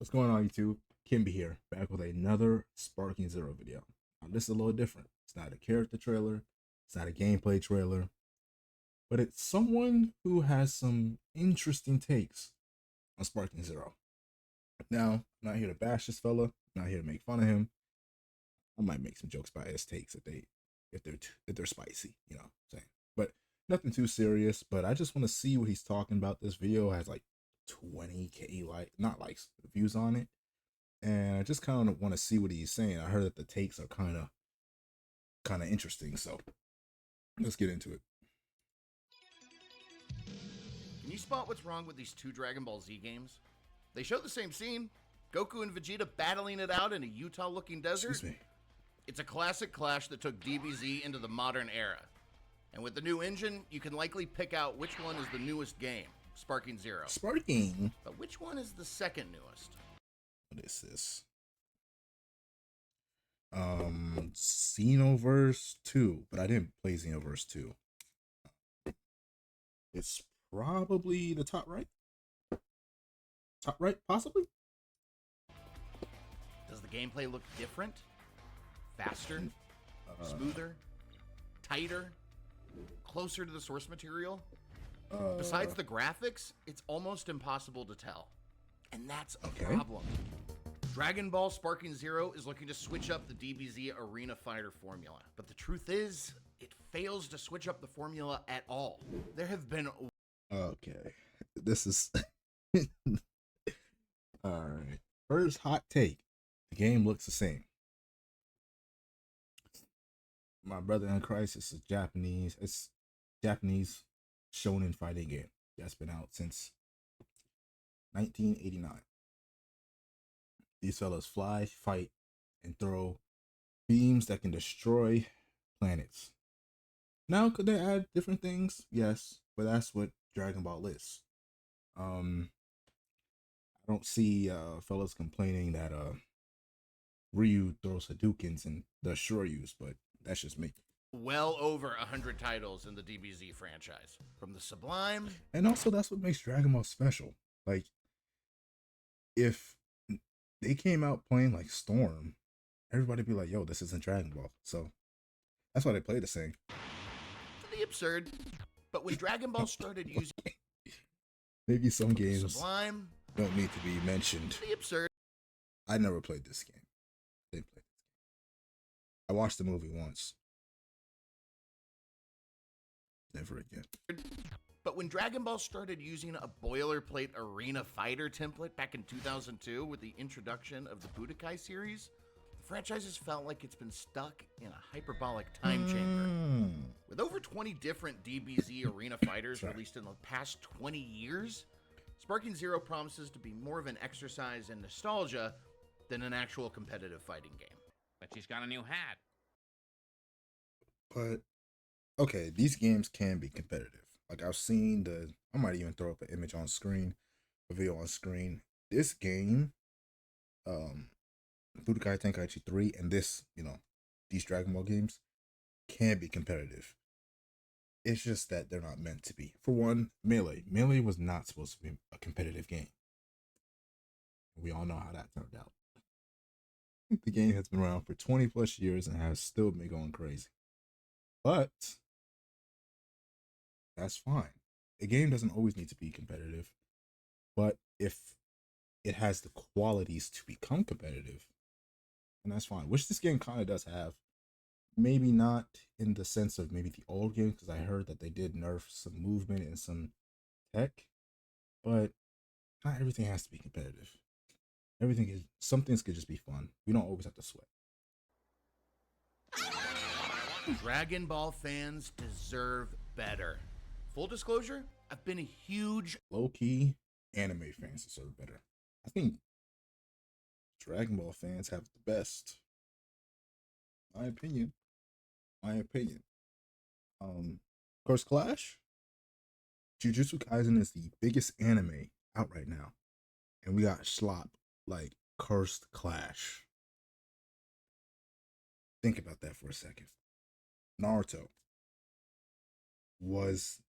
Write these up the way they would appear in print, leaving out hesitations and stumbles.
What's going on, YouTube? Kimby here, back with another Sparking Zero video. Now, this is a little different. It's not a character trailer, it's not a gameplay trailer, but it's someone who has some interesting takes on Sparking Zero. Now, I'm not here to bash this fella, I'm not here to make fun of him. I might make some jokes about his takes if they're spicy, you know what I'm saying. But nothing too serious, but I just want to see what he's talking about. This video has like 20k not likes, views on it. And I just kind of want to see what he's saying. I heard that the takes are kind of interesting, so let's get into it. Can you spot what's wrong with these two Dragon Ball Z games? They show the same scene, Goku and Vegeta battling it out in a Utah-looking desert. Excuse me. It's a classic clash that took DBZ into the modern era. And with the new engine, you can likely pick out which one is the newest game, Sparking Zero. Sparking? But which one is the second newest? What is this? Xenoverse 2, but I didn't play Xenoverse 2. It's probably the top right? Top right, possibly? Does the gameplay look different? Faster? Smoother? Tighter? Closer to the source material? Besides the graphics, it's almost impossible to tell. And that's a problem. Dragon Ball Sparking Zero is looking to switch up the DBZ Arena Fighter formula. But the truth is, it fails to switch up the formula at all. There have been... Okay. This is... Alright. First hot take. The game looks the same. My brother in Christ, it's Japanese shonen fighting game that's been out since 1989. These fellas fly, fight, and throw beams that can destroy planets. Now, could they add different things? Yes, but that's what Dragon Ball is. I don't see fellas complaining that Ryu throws Hadoukens and does Shoryus, but that's just me. Well over 100 titles in the DBZ franchise. From the Sublime... And also, that's what makes Dragon Ball special. Like, if they came out playing like Storm, everybody be like, yo, this isn't Dragon Ball. So, that's why they play the same. To the absurd. But when Dragon Ball started using... Maybe some games Sublime... don't need to be mentioned. To the absurd. I never played this game. I didn't play this game. I watched the movie once. Never again. But when Dragon Ball started using a boilerplate arena fighter template back in 2002 with the introduction of the Budokai series, the franchise has felt like it's been stuck in a hyperbolic time chamber. With over 20 different DBZ arena fighters released in the past 20 years, Sparking Zero promises to be more of an exercise in nostalgia than an actual competitive fighting game. But she's got a new hat. But okay, these games can be competitive. Like I've seen I might even throw up an image on screen, a video on screen. This game, Budokai Tenkaichi 3 and these Dragon Ball games can be competitive. It's just that they're not meant to be. For one, Melee. Melee was not supposed to be a competitive game. We all know how that turned out. The game has been around for 20 plus years and has still been going crazy. But that's fine. A game doesn't always need to be competitive. But if it has the qualities to become competitive, then that's fine. Which this game kind of does have. Maybe not in the sense of maybe the old game, because I heard that they did nerf some movement and some tech. But not everything has to be competitive. Some things could just be fun. We don't always have to sweat. Dragon Ball fans deserve better. Full disclosure, I've been a huge... Low-key, anime fans deserve better. I think Dragon Ball fans have the best. My opinion. Course Clash? Jujutsu Kaisen is the biggest anime out right now. And we got Schlop like Cursed Clash. Think about that for a second. Naruto was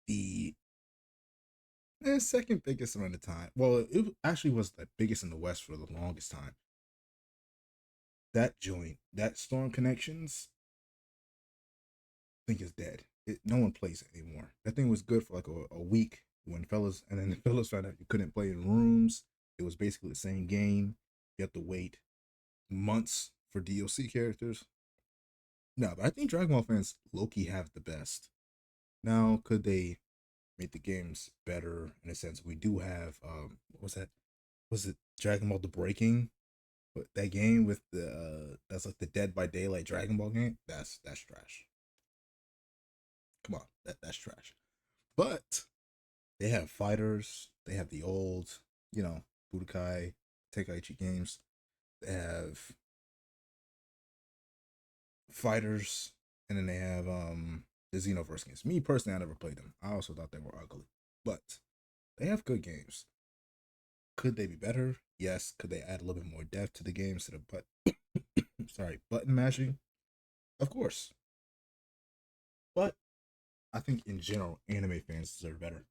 the Second biggest around the time. Well, it actually was the biggest in the West for the longest time. That joint, that Storm Connections, I think is dead. No one plays it anymore. That thing was good for like a week when fellas, and then the fellas found out you couldn't play in rooms. It was basically the same game. You have to wait months for DLC characters. No, but I think Dragon Ball fans low-key have the best. Now, could they make the games better in a sense? We do have what was that? Was it Dragon Ball The Breaking? But that game with the that's like the Dead by Daylight Dragon Ball game. That's trash. Come on, that's trash. But they have fighters. They have the old, Budokai Tenkaichi games. They have fighters, and then they have the Xenoverse games. Me personally, I never played them. I also thought they were ugly, but they have good games. Could they be better? Yes. Could they add a little bit more depth to the game instead of button mashing? Of course. But I think in general, anime fans deserve better.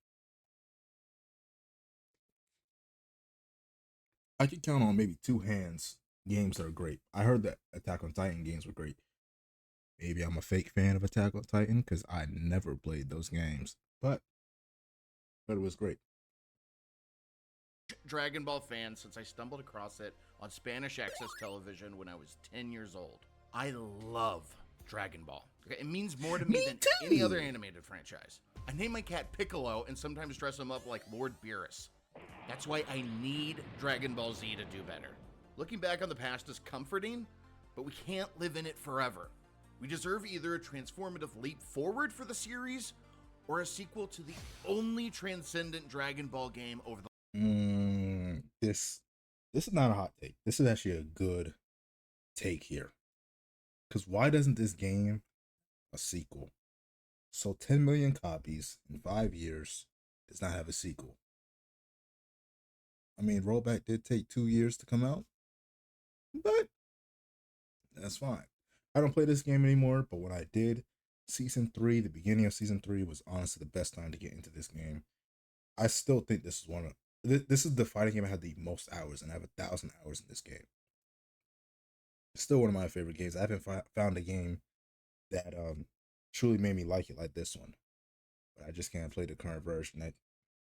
I could count on maybe two hands games that are great. I heard that Attack on Titan games were great. Maybe I'm a fake fan of Attack on Titan because I never played those games, but it was great. Dragon Ball fan since I stumbled across it on Spanish Access Television when I was 10 years old. I love Dragon Ball. Okay, it means more to me than any other animated franchise. I name my cat Piccolo and sometimes dress him up like Lord Beerus. That's why I need Dragon Ball Z to do better. Looking back on the past is comforting, but we can't live in it forever. We deserve either a transformative leap forward for the series or a sequel to the only transcendent Dragon Ball game over the This is not a hot take. This is actually a good take here. Because why doesn't this game a sequel? So 10 million copies in 5 years does not have a sequel. I mean, Rollback did take 2 years to come out, but that's fine. I don't play this game anymore, but when I did, Season 3, the beginning of Season 3 was honestly the best time to get into this game. I still think this is the fighting game I had the most hours, and I have 1,000 hours in this game. It's still one of my favorite games. I haven't found a game that truly made me like it like this one. But I just can't play the current version.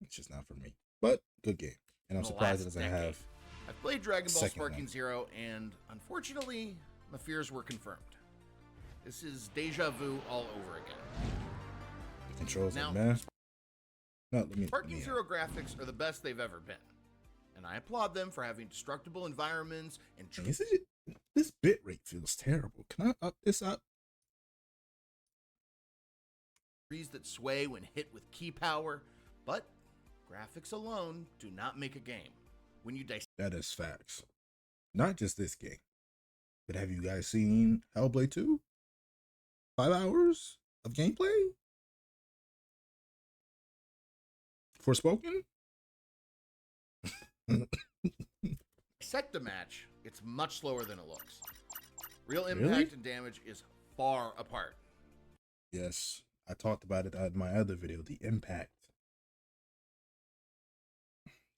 It's just not for me. But good game. And I'm surprised it doesn't have. I've played Dragon Ball Sparking Zero, and unfortunately, my fears were confirmed. This is deja vu all over again. The controls are meh. No, Sparking Zero graphics are the best they've ever been, and I applaud them for having destructible environments and. This bitrate feels terrible. Can I up this up? Trees that sway when hit with key power, but graphics alone do not make a game. When you that is facts. Not just this game, but have you guys seen Hellblade 2? 5 hours of gameplay? Forspoken? Dissect the match, it's much slower than it looks. Real impact and damage is far apart. Yes, I talked about it in my other video, the impact.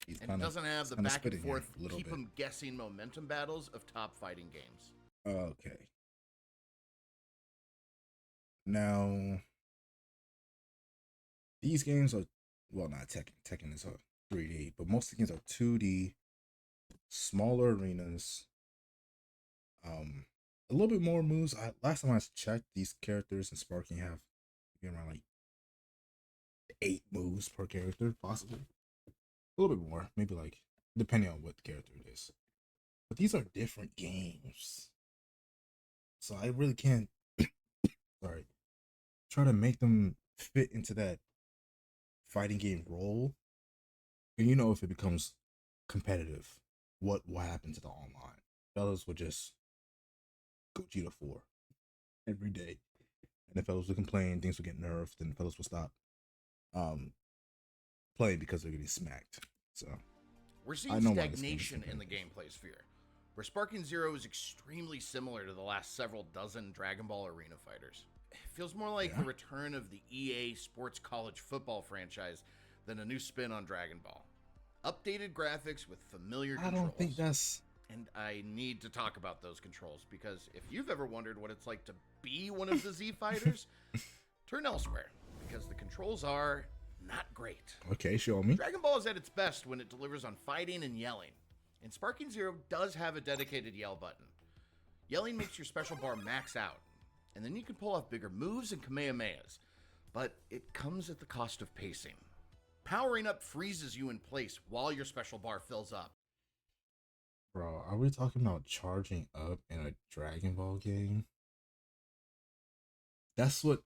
It doesn't have the back and forth, keep them guessing momentum battles of top fighting games. Okay. Now, these games are, well, not Tekken. Tekken is a 3D, but most of the games are 2D, smaller arenas, a little bit more moves. Last time I checked, these characters in Sparking have around like 8 moves per character, possibly. A little bit more, maybe like, depending on what character it is. But these are different games. So I really can't, sorry, try to make them fit into that fighting game role. And if it becomes competitive, what will happen to the online? Fellas would just go G to 4 every day. And the fellas would complain, things would get nerfed, and fellas will stop playing because they're getting smacked. So we're seeing stagnation in the gameplay sphere, where Sparking Zero is extremely similar to the last several dozen Dragon Ball Arena fighters. It feels more like the return of the EA Sports College Football franchise than a new spin on Dragon Ball. Updated graphics with familiar I controls. don't think that's. And I need to talk about those controls because if you've ever wondered what it's like to be one of the Z Fighters, turn elsewhere because the controls are not great. Okay, show me. Dragon Ball is at its best when it delivers on fighting and yelling, and Sparking Zero does have a dedicated yell button. Yelling makes your special bar max out, and then you can pull off bigger moves and Kamehamehas, but it comes at the cost of pacing. Powering up freezes you in place while your special bar fills up. Bro, are we talking about charging up in a Dragon Ball game? That's what.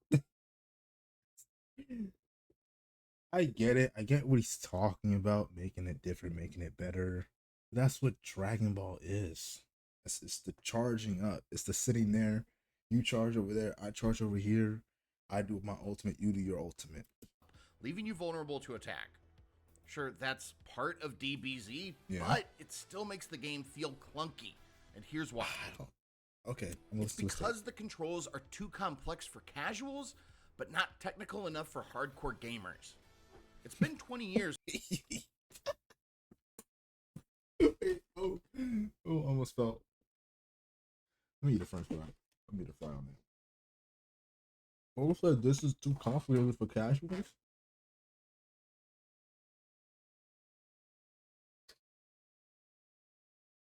I get it. I get what he's talking about, making it different, making it better. That's what Dragon Ball is. It's the charging up. It's the sitting there. You charge over there. I charge over here. I do my ultimate. You do your ultimate. Leaving you vulnerable to attack. Sure, that's part of DBZ, Yeah. but it still makes the game feel clunky. And here's why. Okay, It's because the controls are too complex for casuals, but not technical enough for hardcore gamers. It's been 20 years. oh, almost felt. Let me eat a French fry. Let me eat a fry on there. Almost like this is too complicated for casuals.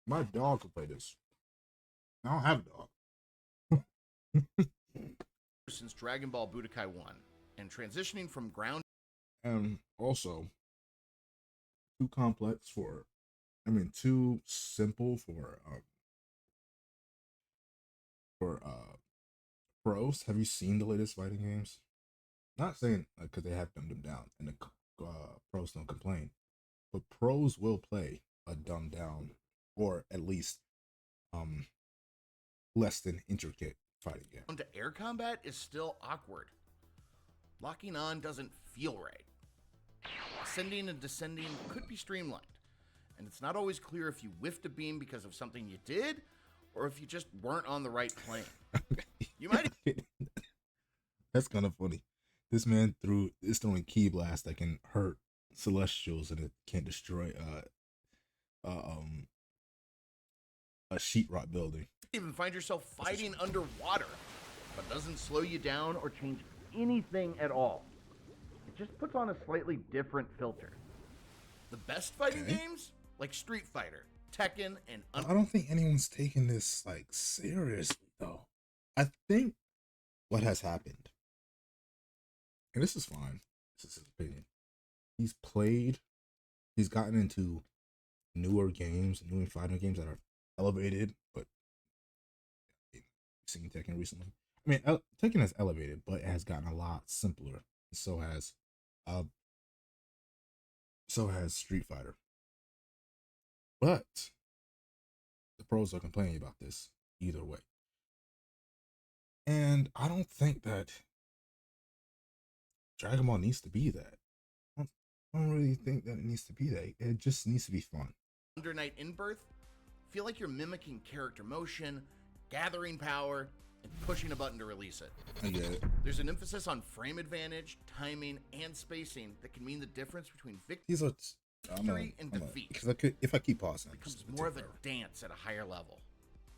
My dog can play this. I don't have a dog. Since Dragon Ball Budokai 1, and transitioning from ground And also, too complex for. Too simple for pros. Have you seen the latest fighting games? Not saying because they have dumbed them down and the pros don't complain, but pros will play a dumbed down or at least less than intricate fighting game. to air combat is still awkward. Locking on doesn't feel right. Ascending and descending could be streamlined, and it's not always clear if you whiffed a beam because of something you did, or if you just weren't on the right plane. You might. That's kind of funny. This man is throwing key blast that can hurt celestials and it can't destroy a sheetrock building. even find yourself fighting underwater, but doesn't slow you down or change anything at all. It just puts on a slightly different filter. The best fighting games, like Street Fighter, Tekken, and I don't think anyone's taking this like seriously though. I think what has happened, and this is fine, this is his opinion. He's gotten into newer games, newer fighting games that are elevated, but you've seen Tekken recently. I mean, Tekken has elevated, but it has gotten a lot simpler. So has Street Fighter. But the pros are complaining about this either way. And I don't think that Dragon Ball needs to be that. I don't really think that it needs to be that. It just needs to be fun. Under Night In-Birth, feel like you're mimicking character motion, gathering power, and pushing a button to release it. I get it. There's an emphasis on frame advantage, timing, and spacing that can mean the difference between These are victory and defeat. Because if I keep pausing, It becomes more of a dance at a higher level.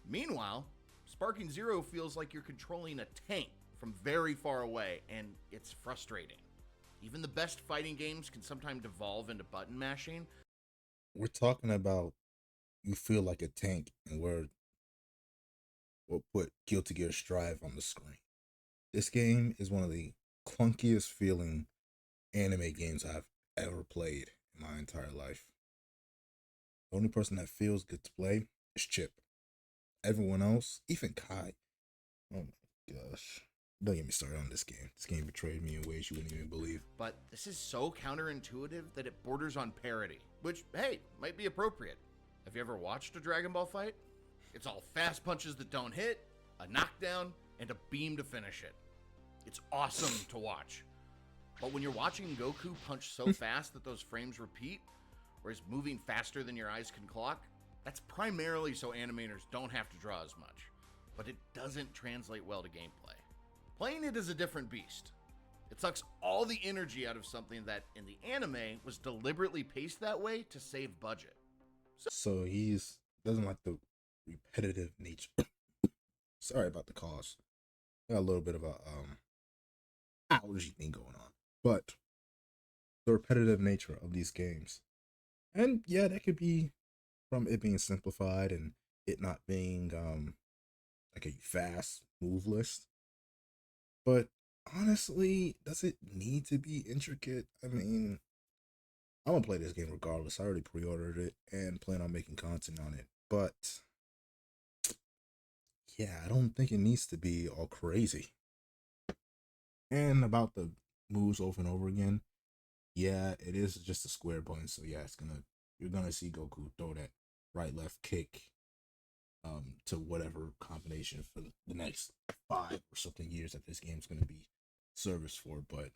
Meanwhile, Sparking Zero feels like you're controlling a tank from very far away, and it's frustrating. Even the best fighting games can sometimes devolve into button mashing. We're talking about you feel like a tank, and we'll put Guilty Gear Strive on the screen. This game is one of the clunkiest feeling anime games I've ever played in my entire life. The only person that feels good to play is Chip. Everyone else, even Kai. Oh my gosh. Don't get me started on this game. This game betrayed me in ways you wouldn't even believe. But this is so counterintuitive that it borders on parody, which, hey, might be appropriate. Have you ever watched a Dragon Ball fight? It's all fast punches that don't hit, a knockdown, and a beam to finish it. It's awesome to watch. But when you're watching Goku punch so fast that those frames repeat, or he's moving faster than your eyes can clock, that's primarily so animators don't have to draw as much. But it doesn't translate well to gameplay. Playing it is a different beast. It sucks all the energy out of something that, in the anime, was deliberately paced that way to save budget. So he's doesn't like the repetitive nature. Sorry about the cause. Got a little bit of a allergy thing going on, but the repetitive nature of these games, and yeah, that could be from it being simplified and it not being like a fast move list. But honestly, does it need to be intricate? I mean, I'm gonna play this game regardless. I already pre-ordered it and plan on making content on it. But yeah, I don't think it needs to be all crazy. And about the moves over and over again, yeah, it is just a square button. So yeah, you're gonna see Goku throw that right left kick to whatever combination for the next 5 or something years that this game's gonna be serviced for. But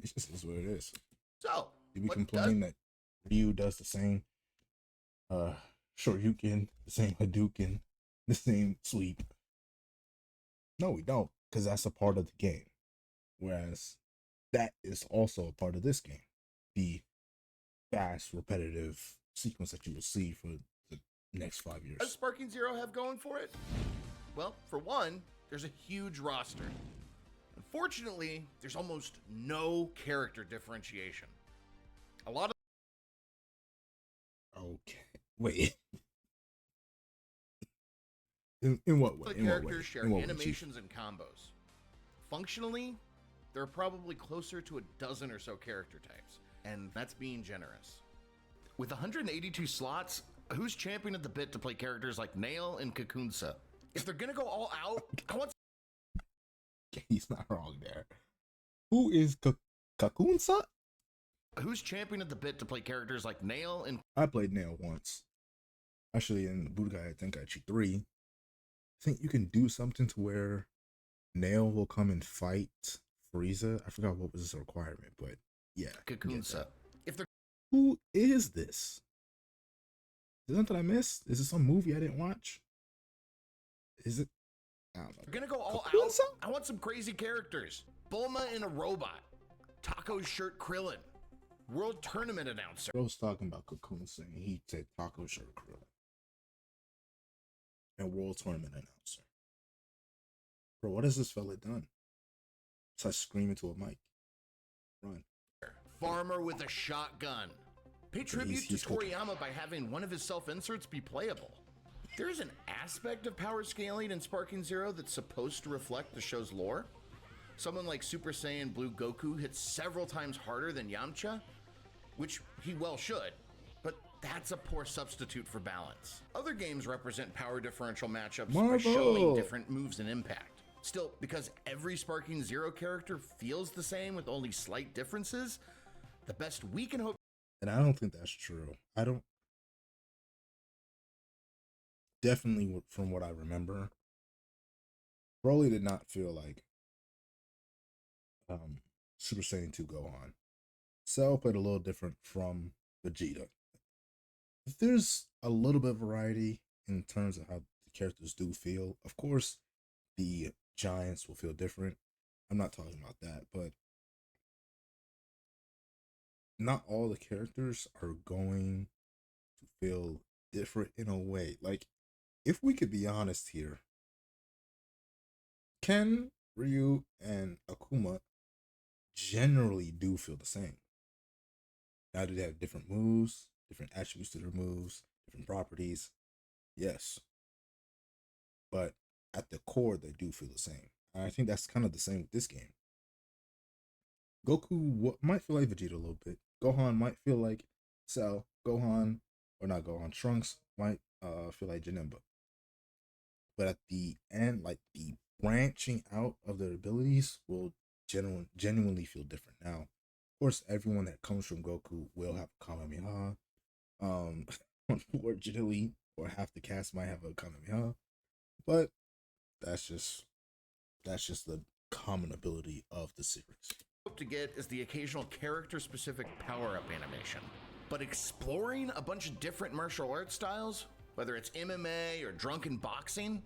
it just is what it is. So, do we complain that Ryu does the same Shoryuken, the same Hadouken, the same sweep? No, we don't, because that's a part of the game. Whereas that is also a part of this game. The fast, repetitive sequence that you will see for the next 5 years. Does Sparking Zero have going for it? Well, for one, there's a huge roster. Unfortunately, there's almost no character differentiation. A lot of Okay, wait. In what way? the characters share animations and combos. Functionally, there are probably closer to a dozen or so character types, and that's being generous. With 182 slots, who's champing at the bit to play characters like Nail and Kakunsa? If they're gonna go all out, I want. He's not wrong there. Who is Kakunsa? Who's champing at the bit to play characters like Nail and... I played Nail once. Actually, in Budokai Tenkaichi 3, I think you can do something to where Nail will come and fight Frieza. I forgot what was his requirement, but yeah. Kakunsa. If they're... Who is this? Is there something I missed? Is it some movie I didn't watch? Is it? I don't know. They're gonna go all Kakunsa? out. I want some crazy characters. Bulma in a robot. Taco's shirt Krillin. World Tournament announcer. I was talking about Kakunsa and he said Taco Shirt Krillin. And World Tournament announcer. Bro, what has this fella done? Besides scream into a mic. Run. Farmer with a shotgun. Pay tribute to Toriyama by having one of his self-inserts be playable. There's an aspect of power scaling in Sparking Zero that's supposed to reflect the show's lore. Someone like Super Saiyan Blue Goku hits several times harder than Yamcha, which he well should, but that's a poor substitute for balance. Other games represent power differential matchups by showing different moves and impact. Still, because every Sparking Zero character feels the same with only slight differences, the best we can hope... And I don't think that's true. I don't... Definitely from what I remember, Broly did not feel like Super Saiyan 2 Gohan. Cell played a little different from Vegeta. There's a little bit of variety in terms of how the characters do feel. Of course, the giants will feel different. I'm not talking about that, but not all the characters are going to feel different in a way. Like, if we could be honest here, Ken, Ryu, and Akuma generally do feel the same. Now, do they have different moves, different attributes to their moves, different properties? Yes. But at the core, they do feel the same. And I think that's kind of the same with this game. Goku might feel like Vegeta a little bit. Gohan might feel like Cell. Trunks might feel like Janemba. But at the end, like, the branching out of their abilities will genuinely feel different. Now, of course, everyone that comes from Goku will have a Kamehameha. Unfortunately, or half the cast might have a Kamehameha. But that's just the common ability of the series. To get is the occasional character-specific power-up animation. But exploring a bunch of different martial arts styles, whether it's MMA or drunken boxing,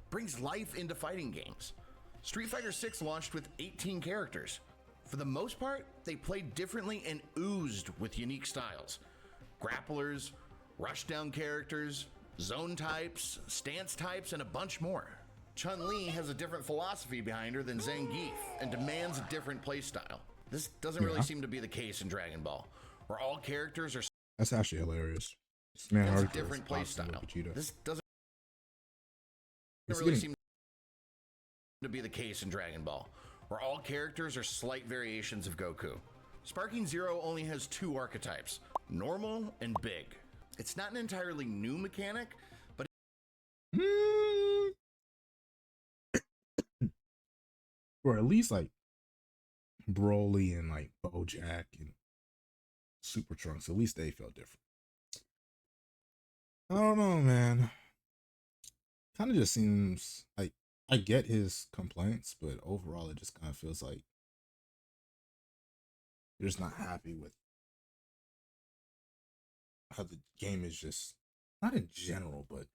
brings life into fighting games. Street Fighter VI launched with 18 characters. For the most part, they played differently and oozed with unique styles. Grapplers, rushdown characters, zone types, stance types, and a bunch more. Chun-Li has a different philosophy behind her than Zangief and demands a different playstyle. This doesn't really seem to be the case in Dragon Ball, where all characters are That's actually hilarious. This man a hardcore different is boxing with playstyle. Vegeta. This doesn't It's really getting- seem to be the case in Dragon Ball, where all characters are slight variations of Goku. Sparking Zero only has two archetypes, normal and big. It's not an entirely new mechanic, but or at least like Broly and like Bojack and Super Trunks, at least they felt different. I don't know, man. Kind of just seems like I get his complaints, but overall it just kind of feels like you're just not happy with how the game is, just not in general, but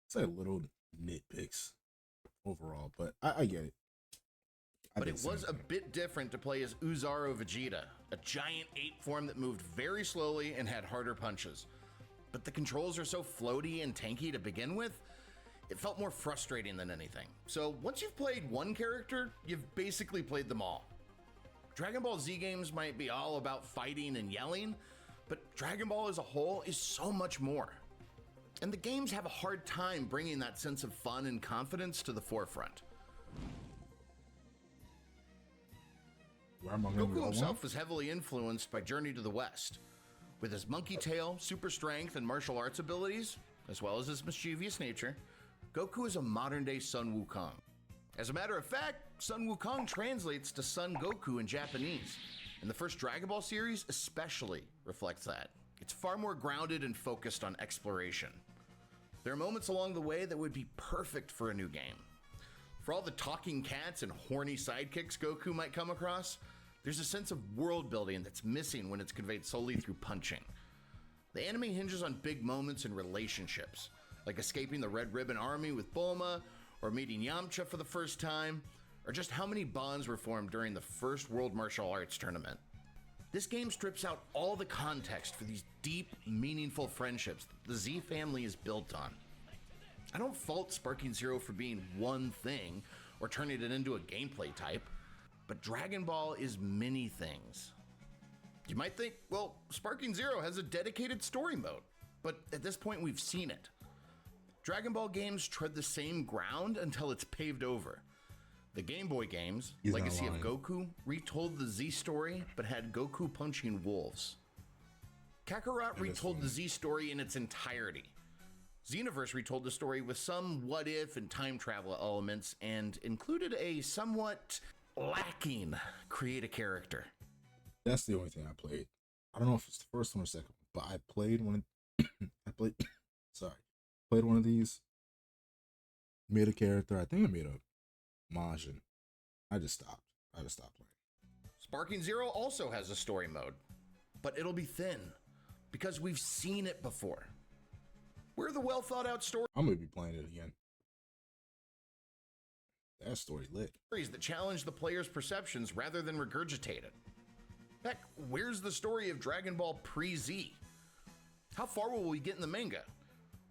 it's like little nitpicks overall. But I get it. I But did it the was same a thing. bit different to play as Uzaro Vegeta, a giant ape form that moved very slowly and had harder punches. But the controls are so floaty and tanky to begin with, it felt more frustrating than anything. So once you've played one character, you've basically played them all. Dragon Ball Z games might be all about fighting and yelling, but Dragon Ball as a whole is so much more. And the games have a hard time bringing that sense of fun and confidence to the forefront. Why am I gonna Goku go himself on? was heavily influenced by Journey to the West. With his monkey tail, super strength, and martial arts abilities, as well as his mischievous nature, Goku is a modern-day Sun Wukong. As a matter of fact, Sun Wukong translates to Sun Goku in Japanese, and the first Dragon Ball series especially reflects that. It's far more grounded and focused on exploration. There are moments along the way that would be perfect for a new game. For all the talking cats and horny sidekicks Goku might come across, there's a sense of world building that's missing when it's conveyed solely through punching. The anime hinges on big moments and relationships, like escaping the Red Ribbon Army with Bulma, or meeting Yamcha for the first time, or just how many bonds were formed during the first World Martial Arts Tournament. This game strips out all the context for these deep, meaningful friendships that the Z family is built on. I don't fault Sparking Zero for being one thing or turning it into a gameplay type, but Dragon Ball is many things. You might think, well, Sparking Zero has a dedicated story mode, but at this point we've seen it. Dragon Ball games tread the same ground until it's paved over. The Game Boy games, He's not Legacy of lying. Goku, retold the Z story, but had Goku punching wolves. Kakarot That is retold funny. the Z story in its entirety. Xenoverse retold the story with some what-if and time travel elements and included a somewhat lacking create a character. That's the only thing I played. I don't know if it's the first one or second one, but I played one. I played. Sorry, played one of these. Made a character. I think I made a Majin. I just stopped playing. Sparking Zero also has a story mode, but it'll be thin because we've seen it before. We're the well-thought-out I'm gonna be playing it again. That story lit. stories that challenge the player's perceptions rather than regurgitate it. Heck, where's the story of Dragon Ball pre-Z? How far will we get in the manga?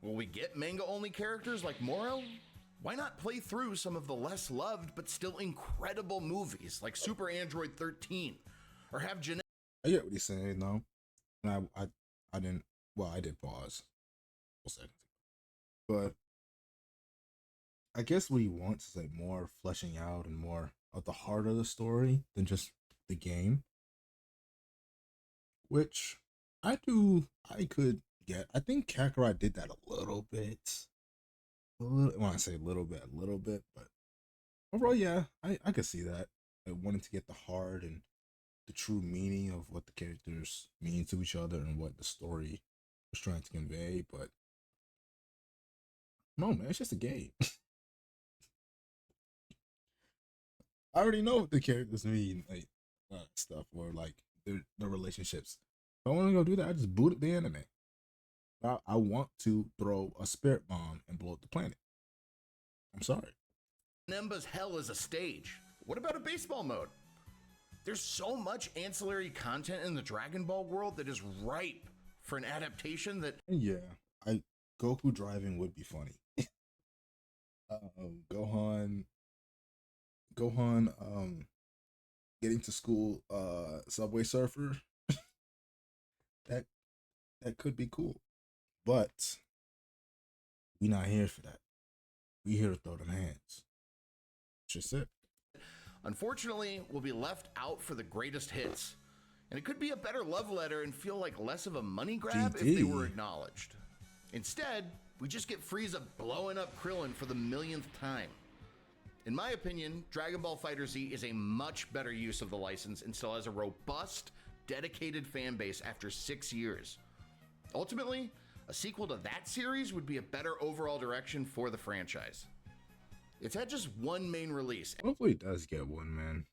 Will we get manga-only characters like Moro? Why not play through some of the less loved but still incredible movies like Super Android 13? Or have Jeanette I get what he's saying though, and I didn't. Well, I did pause. A second, but I guess what he wants is like more fleshing out and more of the heart of the story than just the game, which I could get. I think Kakarot did that a little bit. When I say a little bit, but overall, yeah, I could see that. I wanted to get the heart and the true meaning of what the characters mean to each other and what the story was trying to convey, but no, man, it's just a game. I already know what the characters mean, like stuff, or like their relationships. If I want to go do that, I just boot up the anime. I want to throw a spirit bomb and blow up the planet. I'm sorry. Nemba's hell is a stage. What about a baseball mode? There's so much ancillary content in the Dragon Ball world that is ripe for an adaptation that Yeah, Goku driving would be funny. Gohan, getting to school, Subway Surfer. that that could be cool, but we not here for that. We here to throw them hands. Just it. unfortunately will be left out for the greatest hits. And it could be a better love letter and feel like less of a money grab if they were acknowledged. Instead, we just get Frieza blowing up Krillin for the millionth time. In my opinion, Dragon Ball FighterZ is a much better use of the license and still has a robust, dedicated fan base after 6 years. Ultimately, a sequel to that series would be a better overall direction for the franchise. It's had just one main release. Hopefully it does get one, man.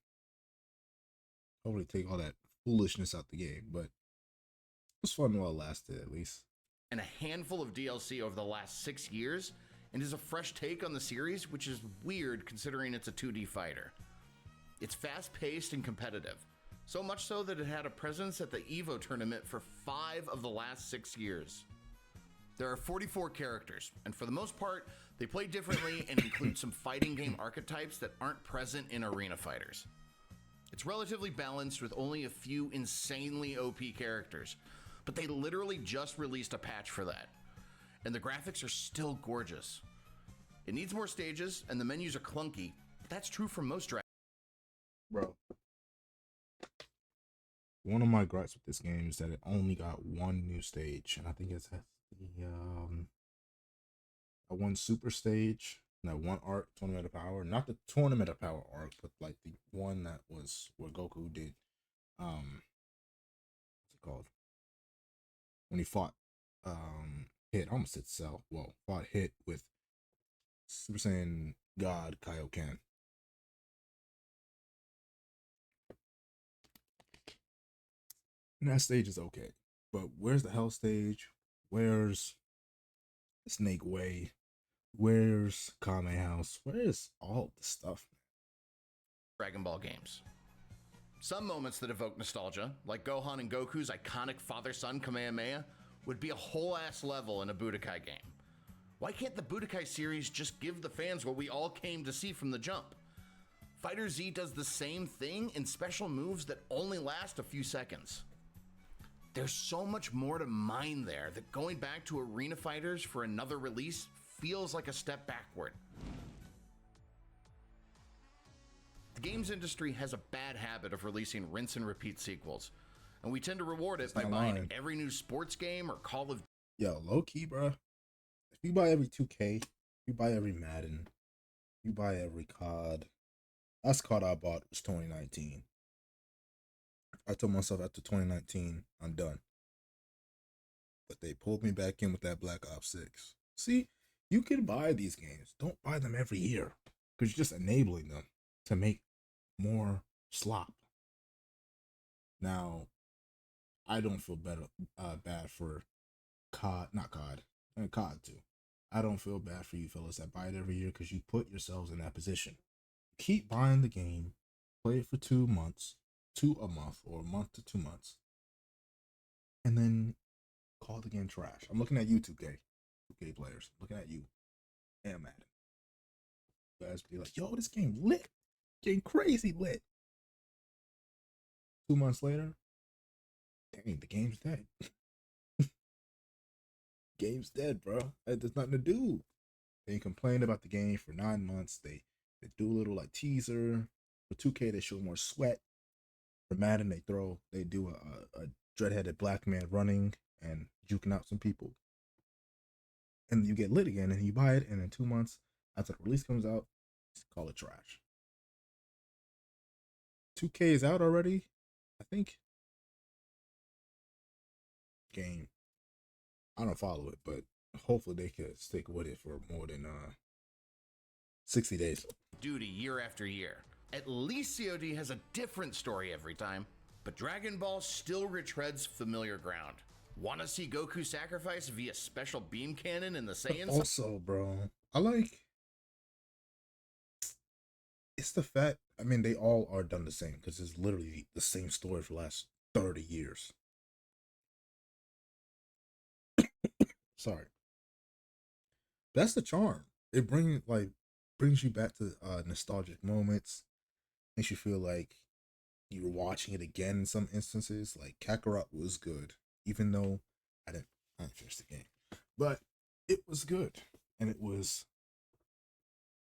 Hopefully take all that foolishness out the game, but it was fun while it lasted, at least. And a handful of DLC over the last 6 years, and is a fresh take on the series, which is weird considering it's a 2D fighter. It's fast-paced and competitive, so much so that it had a presence at the EVO tournament for 5 of the last 6 years. There are 44 characters, and for the most part, they play differently and include some fighting game archetypes that aren't present in arena fighters. It's relatively balanced with only a few insanely OP characters, but they literally just released a patch for that. And the graphics are still gorgeous. It needs more stages, and the menus are clunky, but that's true for most Dragon. Bro. One of my gripes with this game is that it only got one new stage, and I think it's the one super stage, that one arc, Tournament of Power, not the Tournament of Power arc, but like the one that was where Goku did, what's it called? When he fought, Hit, I almost said Cell. Well, fought Hit with Super Saiyan God Kaioken. And that stage is okay, but where's the Hell stage? Where's Snake Way? Where's Kame House? Where's all the stuff? Dragon Ball games. Some moments that evoke nostalgia, like Gohan and Goku's iconic father-son Kamehameha, would be a whole ass level in a Budokai game. Why can't the Budokai series just give the fans what we all came to see from the jump? FighterZ does the same thing in special moves that only last a few seconds. There's so much more to mine there that going back to arena fighters for another release feels like a step backward. The games industry has a bad habit of releasing rinse and repeat sequels, and we tend to reward it by buying every new sports game or Call of... Yo, low key, bro. If you buy every 2K, you buy every Madden, you buy every COD. Last COD I bought was 2019. I told myself after 2019, I'm done. But they pulled me back in with that Black Ops 6. See, you can buy these games. Don't buy them every year, because you're just enabling them to make more slop. Now, I don't feel bad for COD and COD too. I don't feel bad for you fellas that buy it every year because you put yourselves in that position. Keep buying the game, play it for 2 months, a month, or a month to 2 months, and then call the game trash. I'm looking at you, 2K players. I'm looking at you. And Madden. You guys be like, yo, this game lit. Game crazy lit. 2 months later, dang, the game's dead. Game's dead, bro. There's nothing to do. They complain about the game for 9 months. They do a little like teaser. For 2K, they show more sweat. For Madden, they do a dreadheaded black man running and juking out some people. And you get lit again, and you buy it, and in 2 months, after the release comes out, call it trash. 2K is out already, I think. Game. I don't follow it, but hopefully they can stick with it for more than 60 days. Duty year after year. At least COD has a different story every time, but Dragon Ball still retreads familiar ground. Want to see Goku sacrifice via special beam cannon in the Saiyans? Also, bro, it's the fact. I mean, they all are done the same because it's literally the same story for the last 30 years. Sorry, that's the charm. It brings you back to nostalgic moments. Makes you feel like you're watching it again in some instances. Like Kakarot was good, even though I didn't finish the game, but it was good and it was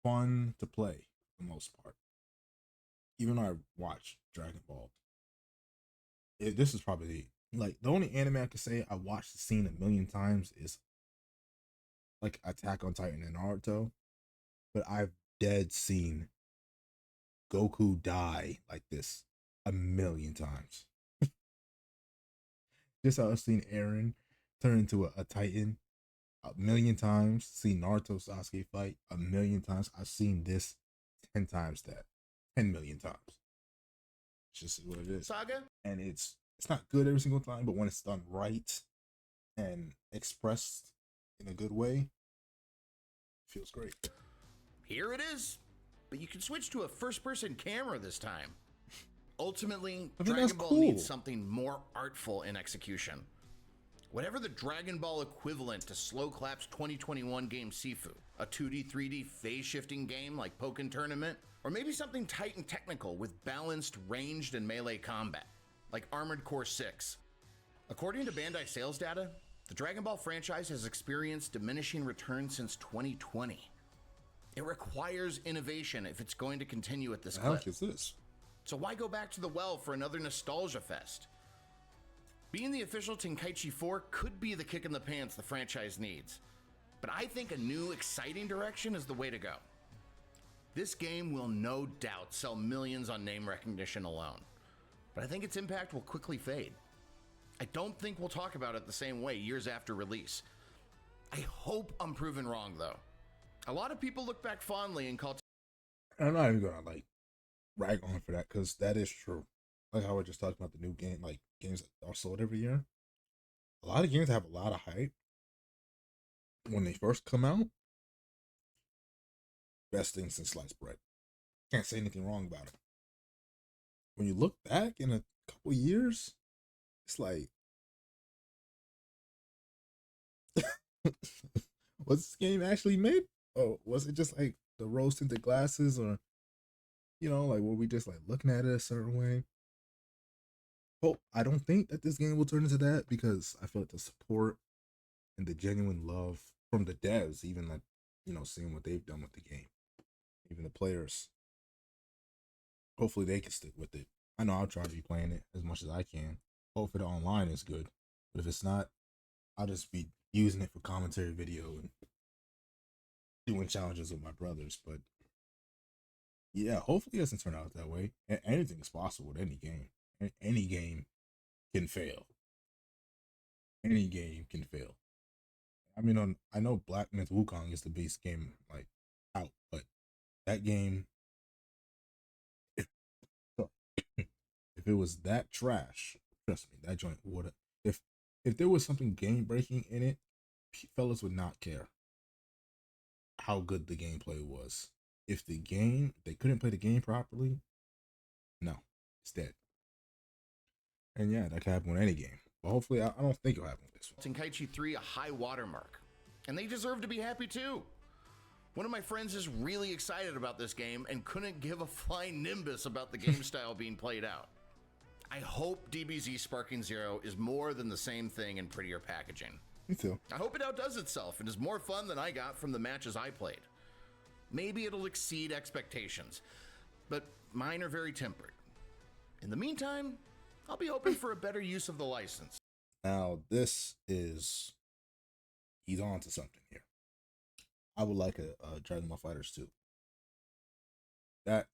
fun to play for the most part. Even though I watched Dragon Ball, this is probably like the only anime I could say I watched the scene a million times is like Attack on Titan and Naruto, but I've dead seen Goku die like this a million times. Just how I've seen Eren turn into a Titan a million times, seen Naruto Sasuke fight a million times. I've seen this 10 times that. 10 million times. It's just what it is. Saga? And it's not good every single time, but when it's done right and expressed in a good way, it feels great. Here it is. But you can switch to a first-person camera this time. Ultimately, Dragon Ball needs something more artful in execution. Whatever the Dragon Ball equivalent to Slow Clap's 2021 game Sifu, a 2D, 3D phase-shifting game like Pokken Tournament, or maybe something tight and technical with balanced, ranged, and melee combat, like Armored Core 6. According to Bandai sales data, the Dragon Ball franchise has experienced diminishing returns since 2020. It requires innovation if it's going to continue at this clip. How much is this? So why go back to the well for another nostalgia fest? Being the official Tenkaichi 4 could be the kick in the pants the franchise needs, but I think a new, exciting direction is the way to go. This game will no doubt sell millions on name recognition alone, but I think its impact will quickly fade. I don't think we'll talk about it the same way years after release. I hope I'm proven wrong, though. A lot of people look back fondly and call... I'm not even gonna rag on for that because that is true. Like how I just talked about the new game, like games that are sold every year. A lot of games have a lot of hype when they first come out. Best thing since sliced bread. Can't say anything wrong about it. When you look back in a couple years, it's like, was this game actually made? Or was it just like the rose tinted glasses, or were we just like looking at it a certain way? Well, I don't think that this game will turn into that because I feel like the support and the genuine love from the devs, even like, seeing what they've done with the game, even the players, hopefully they can stick with it. I know I'll try to be playing it as much as I can. Hopefully the online is good, but if it's not, I'll just be using it for commentary video and doing challenges with my brothers. But yeah, hopefully it doesn't turn out that way. Anything is possible with any game. Any game can fail. Any game can fail. I mean, I know Black Myth Wukong is the base game out, but that game, if it was that trash, trust me, that joint would have. If there was something game breaking in it, fellas would not care how good the gameplay was. If they couldn't play the game properly, no, it's dead. And yeah, that could happen with any game. But hopefully, I don't think it'll happen with this one. Tenkaichi 3 a high watermark, and they deserve to be happy too. One of my friends is really excited about this game and couldn't give a flying nimbus about the game style being played out. I hope DBZ Sparking Zero is more than the same thing in prettier packaging. Me too. I hope it outdoes itself and is more fun than I got from the matches I played. Maybe it'll exceed expectations, but mine are very tempered. In the meantime, I'll be hoping for a better use of the license. Now, he's on to something here. I would like a Dragon Ball FighterZ 2. That